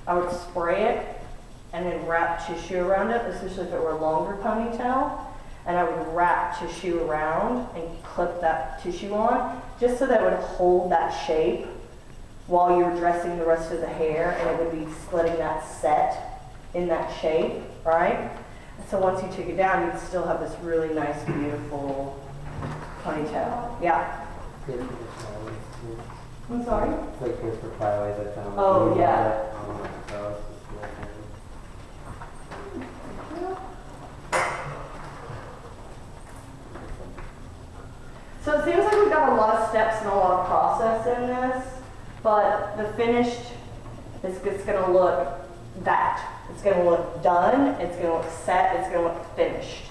I would spray it and then wrap tissue around it, especially if it were a longer ponytail. And I would wrap tissue around and clip that tissue on, just so that it would hold that shape while you're dressing the rest of the hair, and it would be letting that set in that shape, right? And so once you took it down, you'd still have this really nice, beautiful ponytail. Yeah. I'm sorry? It's like Christopher Flyways I found. Oh, yeah. So it seems like we've got a lot of steps and a lot of process in this, but the finished is just going to look that. It's going to look done, it's going to look set, it's going to look finished.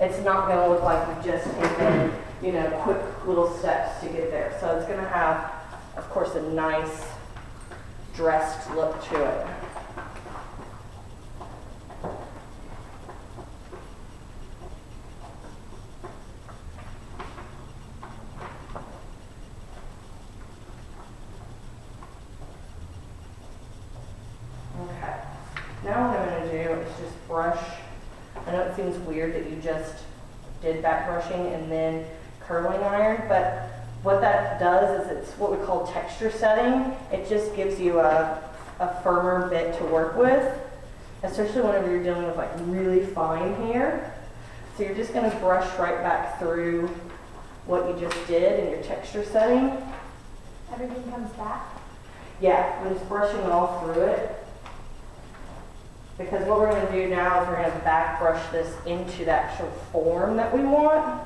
It's not going to look like we've just taken, you know, quick little steps to get there. So it's going to have, of course, a nice dressed look to it. Okay, now what I'm going to do is just brush. I know it seems weird that you just did back brushing and then curling iron, but what that does is it's what we call texture setting. It just gives you a firmer bit to work with, especially whenever you're dealing with like really fine hair. So you're just going to brush right back through what you just did in your texture setting. Everything comes back? Yeah, I'm just brushing all through it. Because what we're going to do now is we're going to back brush this into the actual form that we want.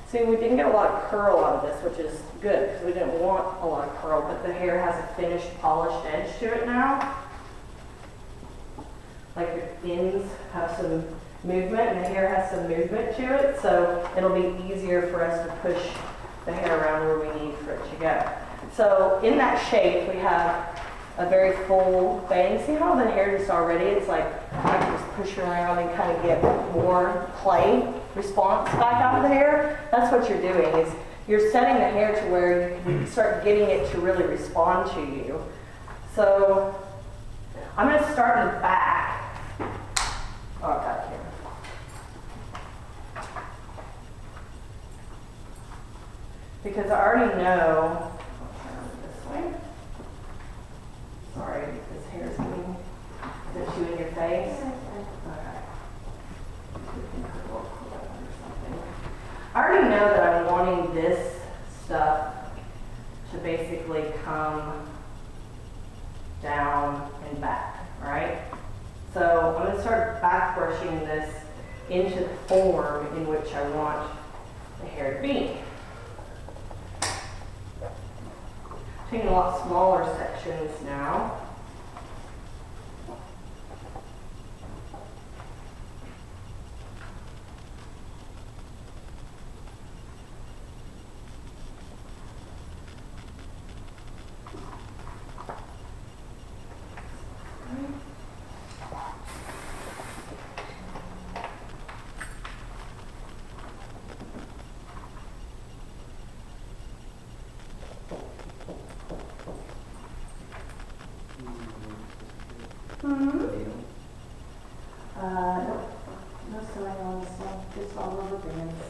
See, we didn't get a lot of curl out of this, which is good, because we didn't want a lot of curl, but the hair has a finished, polished edge to it now. Like the ends have some movement, and the hair has some movement to it, so it'll be easier for us to push the hair around where we need for it to go. So in that shape, we have a very full bang. See how the hair just already, it's like I can just push it around and kind of get more play response back out of the hair. That's what you're doing, is you're setting the hair to where you can start getting it to really respond to you. So I'm going to start in the back. Oh, I've got it here. Because I already know, sorry, this hair's getting you in your face. Okay. I already know that I'm wanting this stuff to basically come down and back, right? So I'm going to start back brushing this into the form in which I want the hair to be. Taking a lot smaller sections now. No sewing on this one, just all over bands.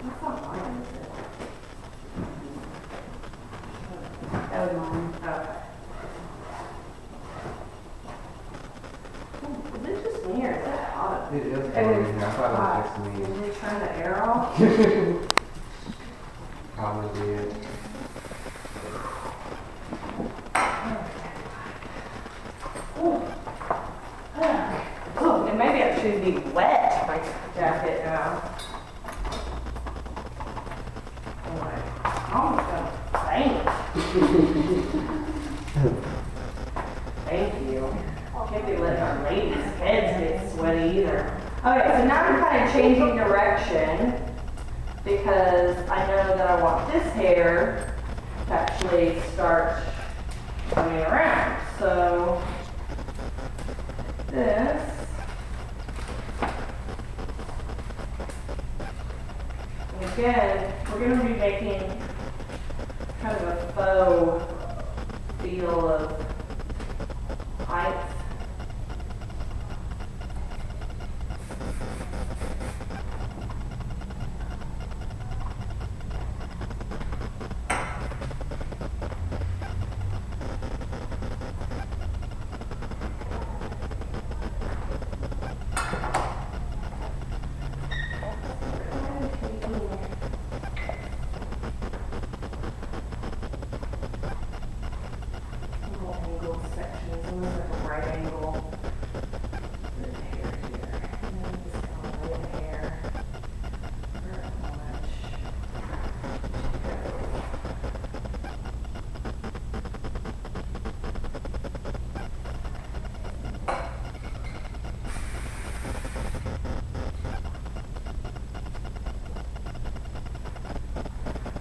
That's not mine, is it? That was mine. Okay. Oh, is it just me or is it hot? It is amazing. I thought it was just me. Are they trying to air off? Probably. Oh, and maybe I should be wet, my jacket now. Oh my, I'm almost gonna faint. Thank you. Can't be letting our ladies' heads get sweaty either. Okay, so now I'm kind of changing direction because I know that I want this hair to actually start coming around. So this again, we're going to be making kind of a faux feel of height.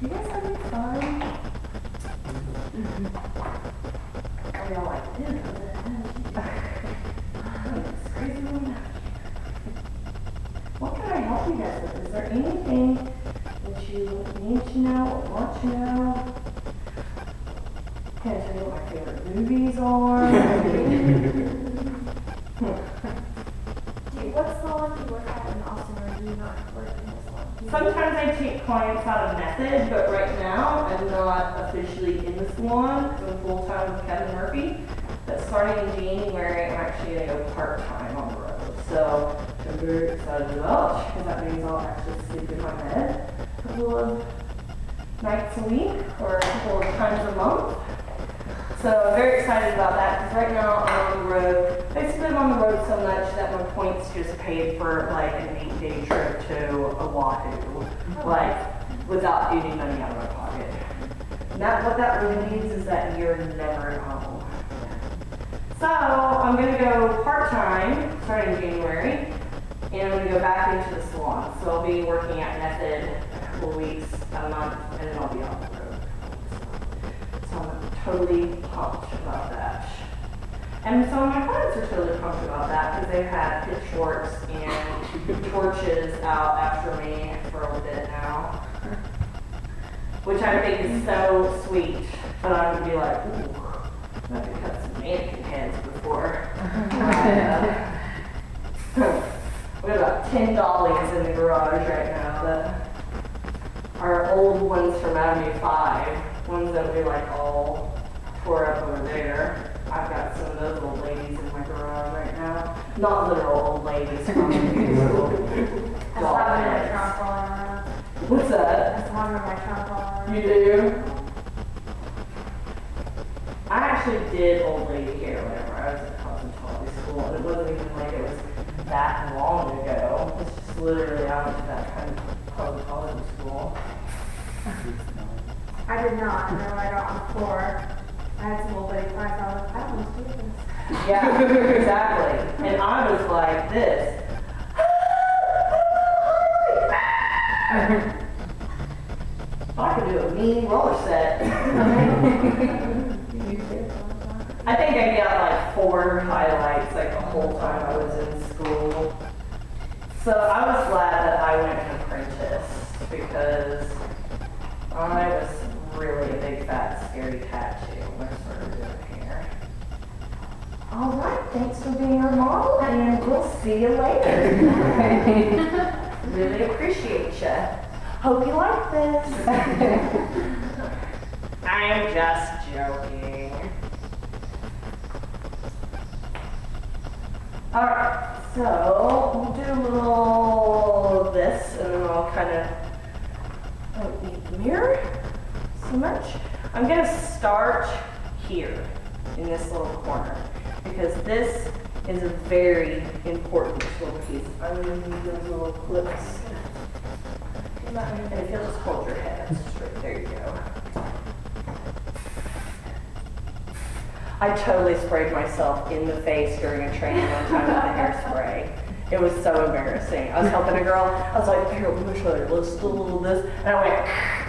You guys having fun? Are y'all like, dude, it's crazy. What can I help you guys with? Is there anything that you need to know or want to know? Can I tell you what my favorite movies are? What's the one you work at in Austin, or do you not work in this one? Sometimes I take clients out of Method, but right now I'm not officially in the salon because I'm full-time with Kevin Murphy. But starting in January, I'm actually going to go part-time on the road. So I'm very excited about because that means I'll actually sleep in my bed a couple of nights a week or a couple of times a month. So I'm very excited about that because right now I'm on the road. Basically I'm on the road so much that my points just paid for like an 8-day trip to Oahu, like without any money out of my pocket. What that really means is that you're never at home. So I'm going to go part-time starting in January, and I'm going to go back into the salon. So I'll be working at Method a couple of weeks, a month, and then I'll be off the road. So I'm totally pumped about that. And some of my clients are totally pumped about that because they've had pitchforks and torches out after me for a little bit now. Which I think is so sweet. But I'm going to be like, ooh, I have to cut some mannequin heads before. We have about 10 dollies in the garage right now that are old ones from Avenue 5. Ones that we like all tore up over there. I've got some of those old ladies in my garage right now. Not literal old ladies from That's doll one in my heads. trunk rolling around. What's that? That's one in my trunk rolling around. You do? I actually did old lady hair whenever I was at cosmetology school, and it wasn't even like it was that long ago. It's just literally I went to that kind of cosmetology school. I did not, and then when I got on the floor, I had some old lady clients, I was like, I don't want to do this. Yeah, exactly. And I was like this. I could do a mean roller set. I think I got like 4 highlights like the whole time I was in school. So I was glad that I went and apprenticed because I was really a big fat scary cat too when I started doing hair. All right, thanks for being our model and we'll see you later. Really appreciate you. Hope you like this. I am just joking. Alright, so we'll do a little of this and then I'll kind of, I don't need the mirror so much. I'm going to start here in this little corner because this is a very important little piece. I'm going to need those little clips. And if you'll just hold your head up straight, there you go. I totally sprayed myself in the face during a training one time with the hairspray. It was so embarrassing. I was helping a girl. I was like, here, let me show you. Let's do a little this. And I went,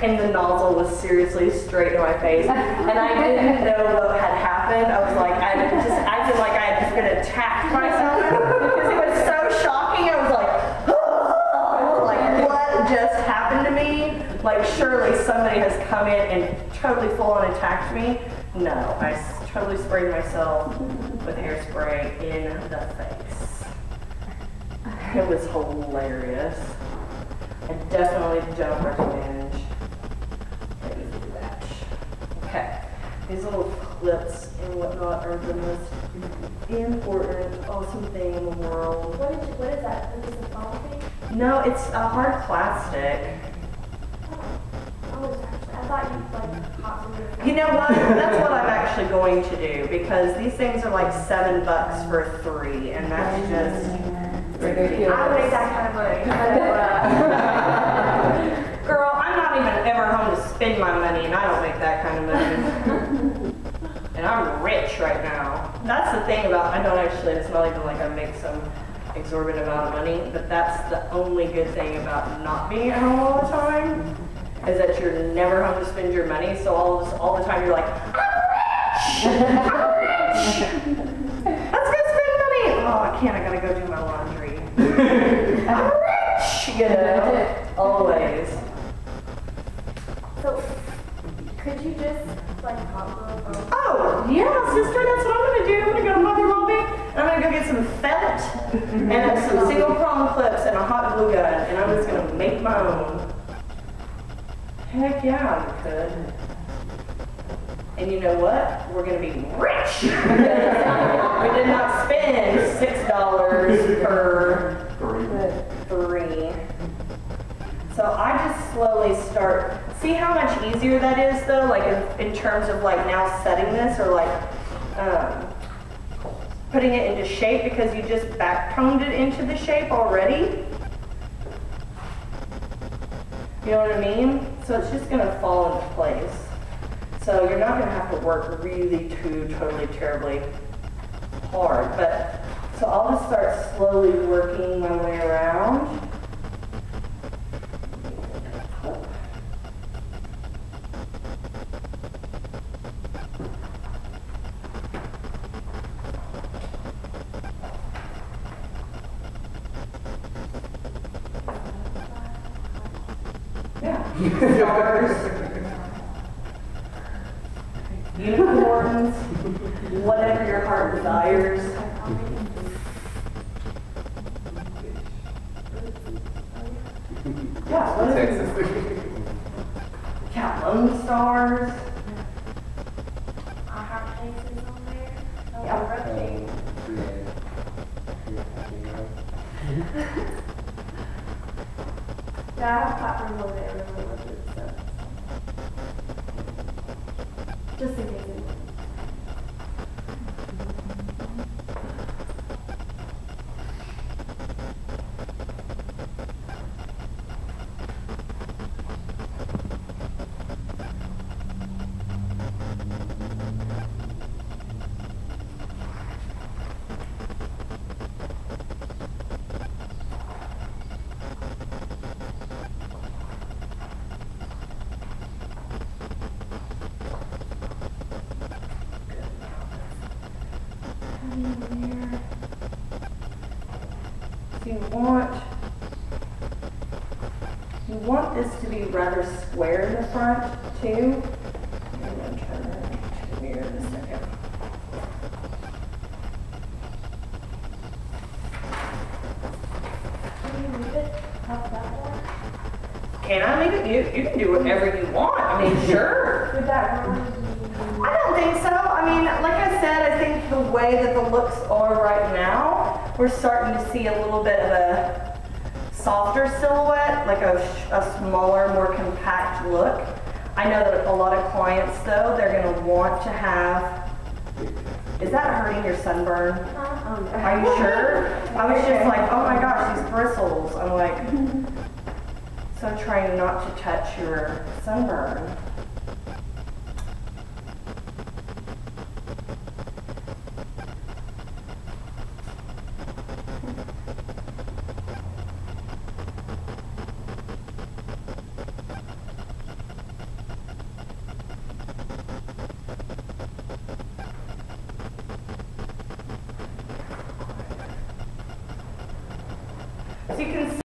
and the nozzle was seriously straight in my face. And I didn't know what had happened. I was like, I feel like I had just been attacked by someone because it was so shocking. I was like, oh, like what just happened to me? somebody has come in and totally full on attacked me. No, I totally sprayed myself with hairspray in the face. It was hilarious. I definitely don't recommend that you do that. Okay, these little clips and whatnot are the most important, awesome thing in the world. What is that? Is this a foam thing? No, it's a hard plastic. I thought you like hot glue. You know what? That's what I'm actually going to do because these things are like $7 for 3, and that's just ridiculous. I would make that kind of money. Girl, I'm not even ever home to spend my money, and I don't make that kind of money. And I'm rich right now. That's the thing about, I don't actually, it's not even like I make some exorbitant amount of money, but that's the only good thing about not being at home all the time, is that you're never home to spend your money, so all the time you're like, I'm rich! I'm rich! Let's go spend money! Oh, I can't, I gotta go do my laundry. I'm rich! You know, always. So, could you just like hot glue a foam? Oh, yeah, sister, that's what I'm gonna do. I'm gonna go to Hobby Lobby, and I'm gonna go get some felt, and some single prong clips, and a hot glue gun, and I'm just gonna make my own. Heck yeah, I could. And you know what? We're gonna be rich! We did not spend $6 per 3. So I just slowly start, see how much easier that is though, like in terms of like now setting this or like putting it into shape because you just back-toned it into the shape already. You know what I mean? So it's just gonna fall into place. So you're not gonna have to work really totally terribly hard. But so I'll just start slowly working my way around. Yeah. Stars, unicorns, whatever your heart desires. Yeah, what is it? Yeah, lone stars. I have faces on there. Yeah, rotate. Yeah, I have platforms over there. Really love it, so. Just in case anyone. So you want this to be rather square in the front too. I'm gonna turn it to the mirror in a second. Can you leave it up that way? Can I leave it? You can do whatever you want. I mean, sure. Would that really be? I don't think so. I mean, like I said, I think the way that the looks are right now, we're starting to see a little bit of a softer silhouette, like a smaller, more compact look. I know that a lot of clients, though, they're going to want to have. Is that hurting your sunburn? Are you sure? I was just like, oh my gosh, these bristles. I'm like, so trying not to touch your sunburn.